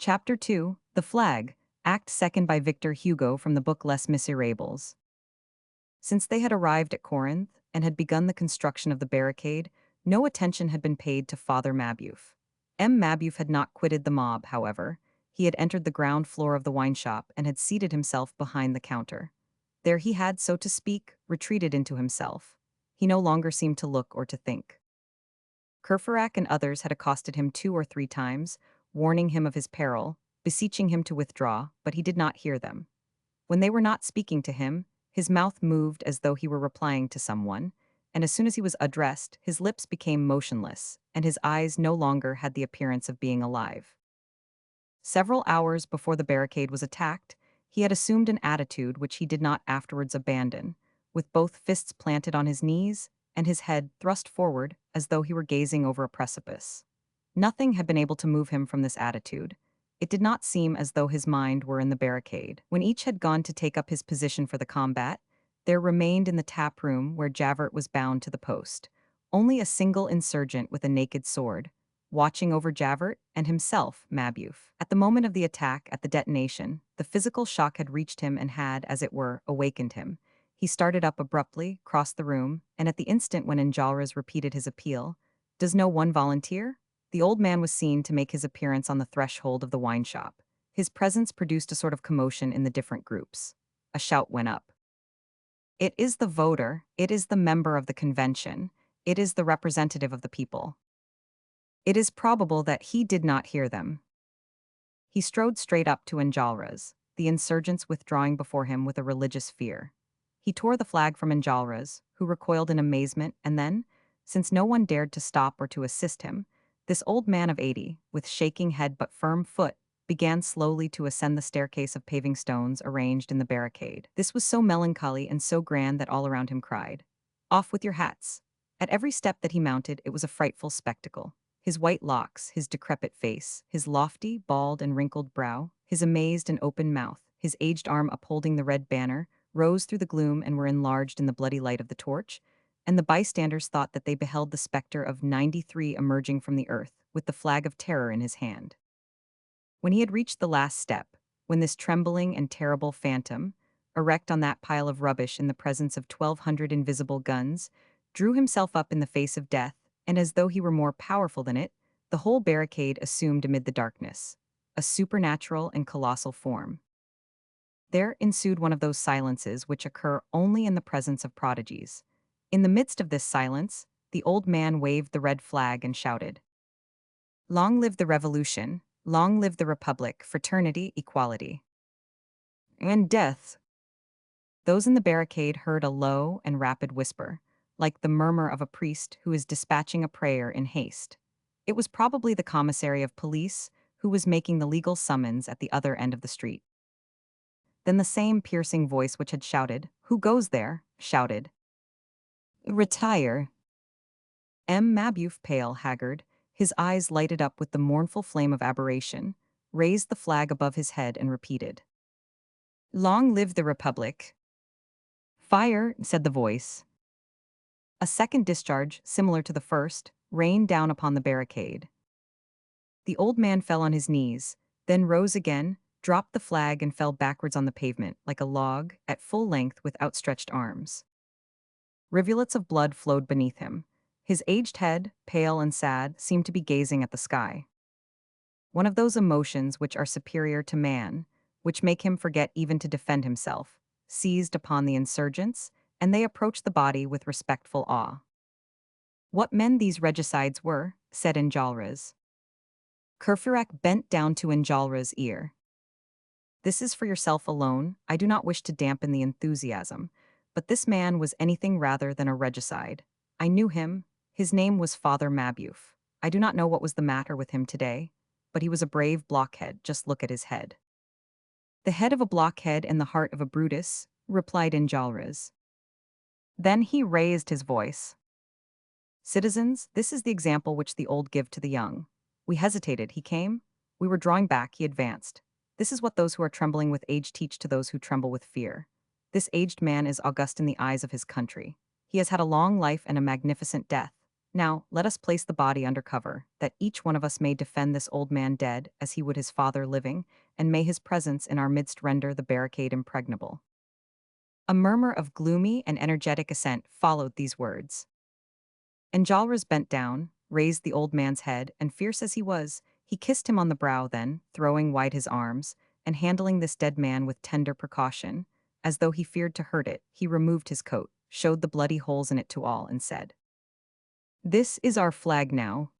Chapter 2, The Flag, Act 2nd by Victor Hugo from the book Les Miserables. Since they had arrived at Corinth and had begun the construction of the barricade, no attention had been paid to Father Mabeuf. Mabeuf had not quitted the mob, however. He had entered the ground floor of the wine shop and had seated himself behind the counter. There he had, so to speak, retreated into himself. He no longer seemed to look or to think. Courfeyrac and others had accosted him 2 or 3 times, warning him of his peril, beseeching him to withdraw, but he did not hear them. When they were not speaking to him, his mouth moved as though he were replying to someone, and as soon as he was addressed, his lips became motionless, and his eyes no longer had the appearance of being alive. Several hours before the barricade was attacked, he had assumed an attitude which he did not afterwards abandon, with both fists planted on his knees and his head thrust forward as though he were gazing over a precipice. Nothing had been able to move him from this attitude. It did not seem as though his mind were in the barricade. When each had gone to take up his position for the combat, there remained in the tap room where Javert was bound to the post only a single insurgent with a naked sword, watching over Javert and himself, Mabeuf. At the moment of the attack, at the detonation, the physical shock had reached him and had, as it were, awakened him. He started up abruptly, crossed the room, and at the instant when Enjolras repeated his appeal, "Does no one volunteer?" the old man was seen to make his appearance on the threshold of the wine shop. His presence produced a sort of commotion in the different groups. A shout went up. "It is the voter, it is the member of the convention, it is the representative of the people." It is probable that he did not hear them. He strode straight up to Enjolras, the insurgents withdrawing before him with a religious fear. He tore the flag from Enjolras, who recoiled in amazement, and then, since no one dared to stop or to assist him, this old man of 80, with shaking head but firm foot, began slowly to ascend the staircase of paving stones arranged in the barricade. This was so melancholy and so grand that all around him cried, "Off with your hats!" At every step that he mounted, it was a frightful spectacle. His white locks, his decrepit face, his lofty, bald, and wrinkled brow, his amazed and open mouth, his aged arm upholding the red banner, rose through the gloom and were enlarged in the bloody light of the torch, and the bystanders thought that they beheld the spectre of 93 emerging from the earth, with the flag of terror in his hand. When he had reached the last step, when this trembling and terrible phantom, erect on that pile of rubbish in the presence of 1,200 invisible guns, drew himself up in the face of death, and as though he were more powerful than it, the whole barricade assumed amid the darkness a supernatural and colossal form. There ensued one of those silences which occur only in the presence of prodigies. In the midst of this silence, the old man waved the red flag and shouted, "Long live the revolution, long live the republic, fraternity, equality, and death." Those in the barricade heard a low and rapid whisper, like the murmur of a priest who is dispatching a prayer in haste. It was probably the commissary of police who was making the legal summons at the other end of the street. Then the same piercing voice which had shouted, "Who goes there?" shouted, "Retire." Mabeuf, pale, haggard, his eyes lighted up with the mournful flame of aberration, raised the flag above his head and repeated, "Long live the Republic." "Fire," said the voice. A second discharge, similar to the first, rained down upon the barricade. The old man fell on his knees, then rose again, dropped the flag and fell backwards on the pavement, like a log, at full length with outstretched arms. Rivulets of blood flowed beneath him. His aged head, pale and sad, seemed to be gazing at the sky. One of those emotions which are superior to man, which make him forget even to defend himself, seized upon the insurgents, and they approached the body with respectful awe. "What men these regicides were," said Enjolras. Courfeyrac bent down to Enjolras' ear. "This is for yourself alone. I do not wish to dampen the enthusiasm, but this man was anything rather than a regicide. I knew him. His name was Father Mabeuf. I do not know what was the matter with him today, but he was a brave blockhead. Just look at his head." "The head of a blockhead and the heart of a Brutus," replied Enjolras. Then he raised his voice. "Citizens, this is the example which the old give to the young. We hesitated, he came. We were drawing back, he advanced. This is what those who are trembling with age teach to those who tremble with fear. This aged man is august in the eyes of his country. He has had a long life and a magnificent death. Now, let us place the body under cover, that each one of us may defend this old man dead, as he would his father living, and may his presence in our midst render the barricade impregnable." A murmur of gloomy and energetic assent followed these words. Enjolras bent down, raised the old man's head, and fierce as he was, he kissed him on the brow, then, throwing wide his arms, and handling this dead man with tender precaution, as though he feared to hurt it, he removed his coat, showed the bloody holes in it to all, and said, "This is our flag now,